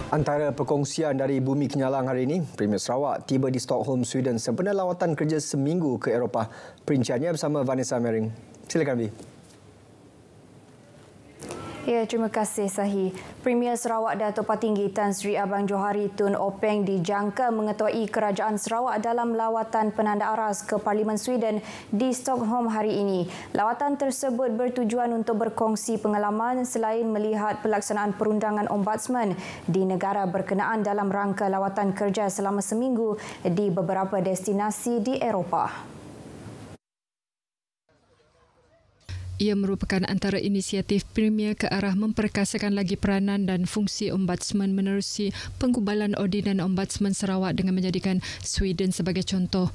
Antara perkongsian dari Bumi Kenyalang hari ini, Premier Sarawak tiba di Stockholm, Sweden sempena lawatan kerja seminggu ke Eropah. Perinciannya bersama Vanessa Mering. Silakan, Vi. Ya, terima kasih Sahi. Premier Sarawak Datuk Patinggi Tan Sri Abang Johari Tun Openg dijangka mengetuai Kerajaan Sarawak dalam lawatan penanda aras ke Parlimen Sweden di Stockholm hari ini. Lawatan tersebut bertujuan untuk berkongsi pengalaman selain melihat pelaksanaan perundangan Ombudsman di negara berkenaan dalam rangka lawatan kerja selama seminggu di beberapa destinasi di Eropah. Ia merupakan antara inisiatif Premier ke arah memperkasakan lagi peranan dan fungsi Ombudsman menerusi penggubalan Ordinan Ombudsman Sarawak dengan menjadikan Sweden sebagai contoh.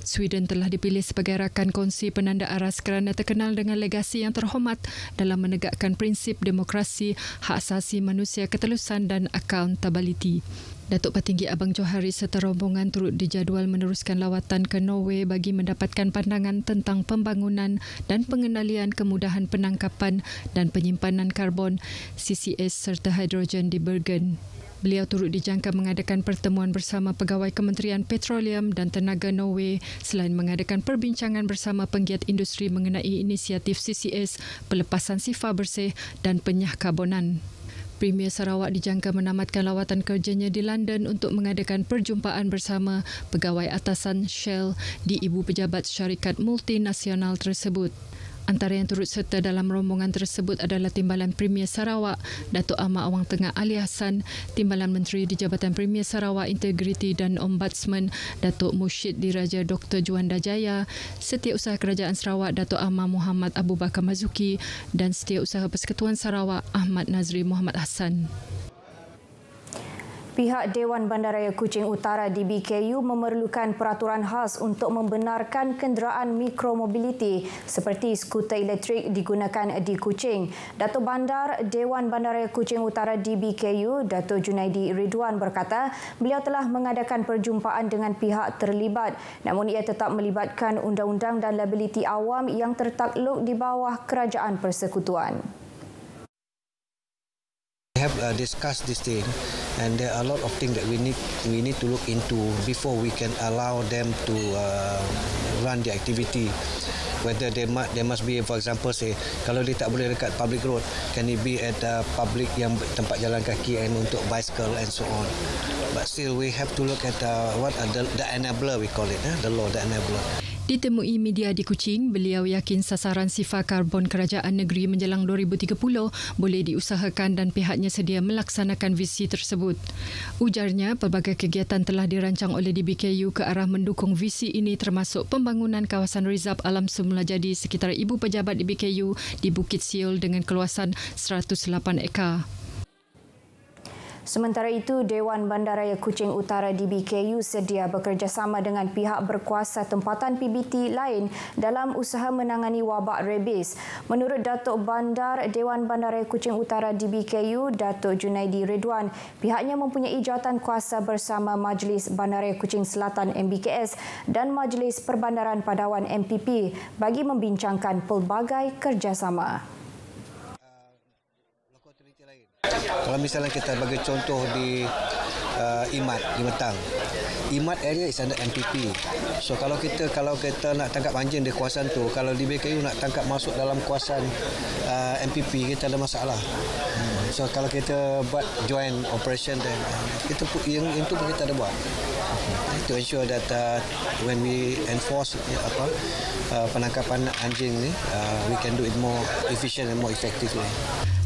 Sweden telah dipilih sebagai rakan kongsi penanda aras kerana terkenal dengan legasi yang terhormat dalam menegakkan prinsip demokrasi, hak asasi manusia, ketelusan dan accountability. Datuk Patinggi Abang Johari serta rombongan turut dijadual meneruskan lawatan ke Norway bagi mendapatkan pandangan tentang pembangunan dan pengendalian kemudahan penangkapan dan penyimpanan karbon CCS serta hidrogen di Bergen. Beliau turut dijangka mengadakan pertemuan bersama pegawai Kementerian Petroleum dan Tenaga Norway selain mengadakan perbincangan bersama penggiat industri mengenai inisiatif CCS, pelepasan sifar bersih dan penyahkarbonan. Premier Sarawak dijangka menamatkan lawatan kerjanya di London untuk mengadakan perjumpaan bersama pegawai atasan Shell di ibu pejabat syarikat multinasional tersebut. Antara yang turut serta dalam rombongan tersebut adalah Timbalan Premier Sarawak, Datuk Ahmad Awang Tengah Ali Hassan, Timbalan Menteri di Jabatan Premier Sarawak Integriti dan Ombudsman, Datuk Mursyid Diraja Dr. Juanda Jaya, Setiausaha Kerajaan Sarawak, Datuk Ahmad Muhammad Abu Bakar Mazuki dan Setiausaha Persekutuan Sarawak, Ahmad Nazri Muhammad Hassan. Pihak Dewan Bandaraya Kuching Utara DBKU memerlukan peraturan khas untuk membenarkan kenderaan mikromobiliti seperti skuter elektrik digunakan di Kuching. Datuk Bandar Dewan Bandaraya Kuching Utara DBKU, Datuk Junaidi Ridwan berkata, beliau telah mengadakan perjumpaan dengan pihak terlibat, namun ia tetap melibatkan undang-undang dan liabiliti awam yang tertakluk di bawah Kerajaan Persekutuan. We have discussed this thing, and there are a lot of things that we need to look into before we can allow them to run the activity. Whether there must be, for example, say kalau dia tak boleh dekat public road, can it be at public yang tempat jalan kaki and untuk bicycle and so on. But still, we have to look at what are the enabler, we call it, the law, the enabler. Ditemui media di Kuching, beliau yakin sasaran sifar karbon kerajaan negeri menjelang 2030 boleh diusahakan dan pihaknya sedia melaksanakan visi tersebut. Ujarnya, pelbagai kegiatan telah dirancang oleh DBKU ke arah mendukung visi ini termasuk pembangunan kawasan Rizab Alam Semula Jadi sekitar ibu pejabat DBKU di Bukit Siol dengan keluasan 108 ekar. Sementara itu, Dewan Bandaraya Kuching Utara DBKU sedia bekerjasama dengan pihak berkuasa tempatan PBT lain dalam usaha menangani wabak rabies. Menurut Datuk Bandar Dewan Bandaraya Kuching Utara DBKU, Datuk Junaidi Ridwan, pihaknya mempunyai jawatan kuasa bersama Majlis Bandaraya Kuching Selatan MBKS dan Majlis Perbandaran Padawan MPP bagi membincangkan pelbagai kerjasama. Kalau misalnya kita bagi contoh di IMAT di Metang, IMAT area is under MPP. So kalau kita nak tangkap anjing di kawasan tu, kalau di BKU nak tangkap masuk dalam kawasan MPP, kita ada masalah. So kalau kita buat joint operation, dan kita yang itu pun kita ada buat to ensure that when we enforce penangkapan anjing ni, we can do it more efficient and more effectively.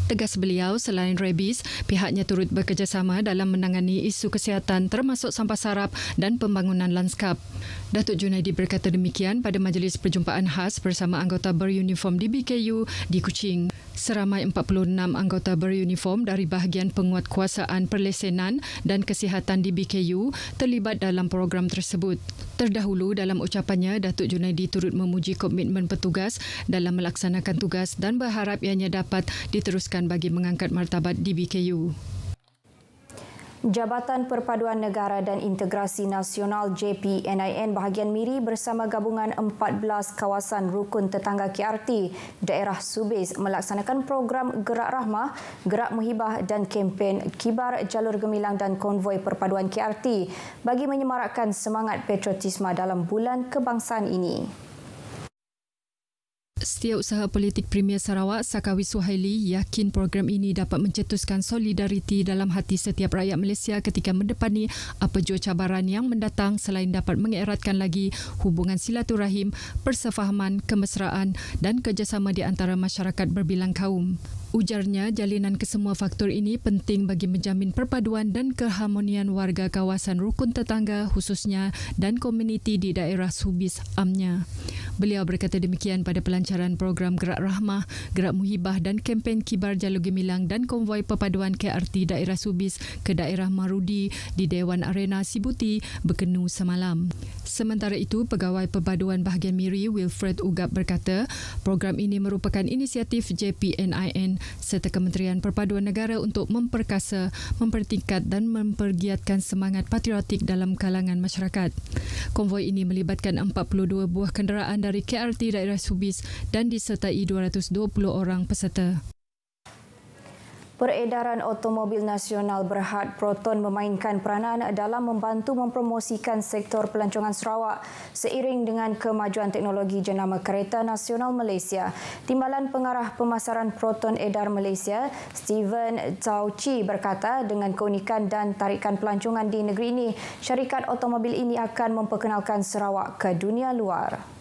Tegas beliau, selain rabies, pihaknya turut bekerjasama dalam menangani isu kesihatan termasuk sampah sarap dan pembangunan lanskap. Datuk Junaidi berkata demikian pada majlis perjumpaan khas bersama anggota beruniform DBKU di Kuching. Seramai 46 anggota beruniform dari bahagian penguatkuasaan perlesenan dan kesihatan DBKU terlibat dalam program tersebut. Terdahulu dalam ucapannya, Datuk Junaidi turut memuji komitmen petugas dalam melaksanakan tugas dan berharap ianya dapat diteruskan bagi mengangkat martabat DBKU. Jabatan Perpaduan Negara dan Integrasi Nasional JPNIN bahagian Miri bersama gabungan 14 kawasan rukun tetangga KRT daerah Subis melaksanakan program Gerak Rahmah, Gerak Muhibah dan kempen Kibar Jalur Gemilang dan Konvoi Perpaduan KRT bagi menyemarakkan semangat patriotisme dalam bulan kebangsaan ini. Setiausaha Politik Premier Sarawak, Sakawi Suhaili, yakin program ini dapat mencetuskan solidariti dalam hati setiap rakyat Malaysia ketika mendepani apa jua cabaran yang mendatang selain dapat mengeratkan lagi hubungan silaturahim, persefahaman, kemesraan dan kerjasama di antara masyarakat berbilang kaum. Ujarnya, jalinan kesemua faktor ini penting bagi menjamin perpaduan dan keharmonian warga kawasan rukun tetangga khususnya dan komuniti di daerah Subis amnya. Beliau berkata demikian pada pelancaran program Gerak Rahmah, Gerak Muhibah dan kempen Kibar Jalur Gemilang dan konvoi perpaduan KRT daerah Subis ke daerah Marudi di Dewan Arena Sibuti berkenu semalam. Sementara itu, Pegawai Perpaduan Bahagian Miri Wilfred Ugap berkata, program ini merupakan inisiatif JPNIN serta Kementerian Perpaduan Negara untuk memperkasa, mempertingkat dan mempergiatkan semangat patriotik dalam kalangan masyarakat. Konvoi ini melibatkan 42 buah kenderaan dari KRT daerah Subis dan disertai 220 orang peserta. Peredaran Automobil Nasional Berhad Proton memainkan peranan dalam membantu mempromosikan sektor pelancongan Sarawak seiring dengan kemajuan teknologi jenama Kereta Nasional Malaysia. Timbalan Pengarah Pemasaran Proton Edar Malaysia, Steven Tauchi berkata dengan keunikan dan tarikan pelancongan di negeri ini, syarikat automobil ini akan memperkenalkan Sarawak ke dunia luar.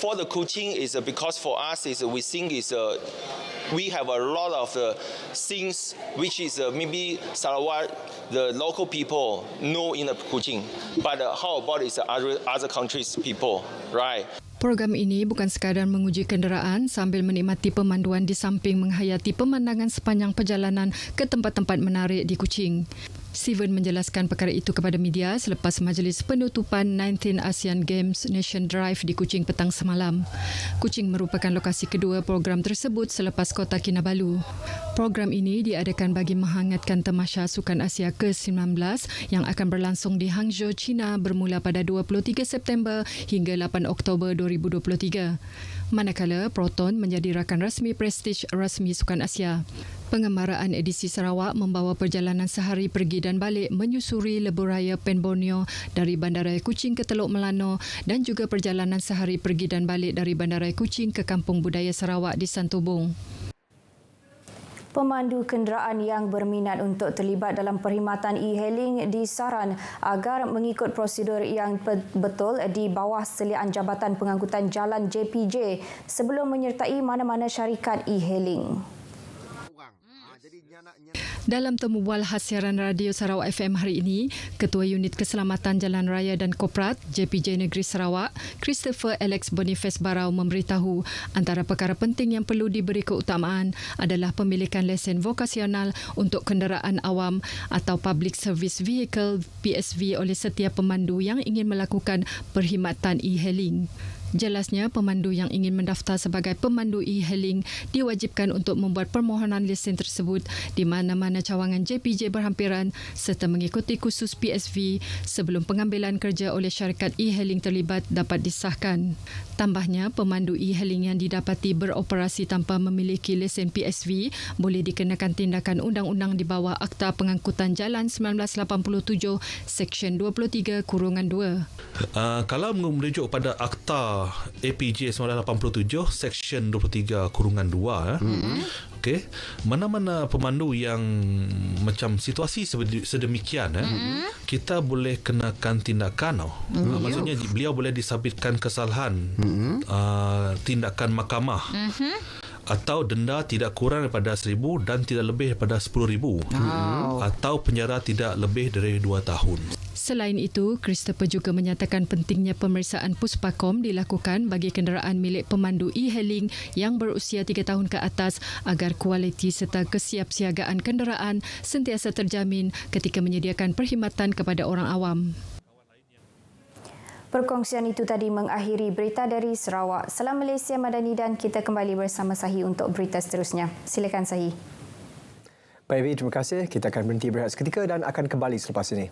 For the Kuching is because for us is we think is we have a lot of things which is maybe Sarawak the local people know in the Kuching, but how about is other countries people, right? Program ini bukan sekadar menguji kenderaan sambil menikmati pemanduan di samping menghayati pemandangan sepanjang perjalanan ke tempat-tempat menarik di Kuching. Steven menjelaskan perkara itu kepada media selepas majlis penutupan 19 ASEAN Games Nation Drive di Kuching petang semalam. Kuching merupakan lokasi kedua program tersebut selepas Kota Kinabalu. Program ini diadakan bagi menghangatkan Tamasya Sukan Asia ke-19 yang akan berlangsung di Hangzhou, China bermula pada 23 September hingga 8 Oktober 2023. Manakala Proton menjadi rakan rasmi Prestige rasmi Sukan Asia. Pengemaraan edisi Sarawak membawa perjalanan sehari pergi dan balik menyusuri lebuh raya Pen Borneo dari Bandaraya Kuching ke Teluk Melano dan juga perjalanan sehari pergi dan balik dari Bandaraya Kuching ke Kampung Budaya Sarawak di Santubong. Pemandu kenderaan yang berminat untuk terlibat dalam perkhidmatan e-hailing disaran agar mengikut prosedur yang betul di bawah seliaan Jabatan Pengangkutan Jalan JPJ sebelum menyertai mana-mana syarikat e-hailing. Dalam temu bual khas siaran radio Sarawak FM hari ini, Ketua Unit Keselamatan Jalan Raya dan Korporat JPJ Negeri Sarawak, Christopher Alex Boniface Barau memberitahu antara perkara penting yang perlu diberi keutamaan adalah pemilikan lesen vokasional untuk kenderaan awam atau Public Service Vehicle PSV oleh setiap pemandu yang ingin melakukan perkhidmatan e-hailing. Jelasnya, pemandu yang ingin mendaftar sebagai pemandu e-hailing diwajibkan untuk membuat permohonan lesen tersebut di mana-mana cawangan JPJ berhampiran serta mengikuti kursus PSV sebelum pengambilan kerja oleh syarikat e-hailing terlibat dapat disahkan. Tambahnya, pemandu e-hailing yang didapati beroperasi tanpa memiliki lesen PSV boleh dikenakan tindakan undang-undang di bawah Akta Pengangkutan Jalan 1987 Seksyen 23-2. Kalau merujuk pada Akta APJ 1987 Seksyen 23-2 okey, mana-mana pemandu yang macam situasi sedemikian kita boleh kenakan tindakan maksudnya beliau boleh disabitkan kesalahan tindakan mahkamah atau denda tidak kurang daripada 1,000 dan tidak lebih daripada 10,000 atau penjara tidak lebih dari 2 tahun. Selain itu, Christopher juga menyatakan pentingnya pemeriksaan Puspakom dilakukan bagi kenderaan milik pemandu e-hailing yang berusia 3 tahun ke atas agar kualiti serta kesiapsiagaan kenderaan sentiasa terjamin ketika menyediakan perkhidmatan kepada orang awam. Perkongsian itu tadi mengakhiri berita dari Sarawak. Salam Malaysia Madani dan kita kembali bersama Sahi untuk berita seterusnya. Silakan Sahi. Baik, terima kasih. Kita akan berhenti berehat seketika dan akan kembali selepas ini.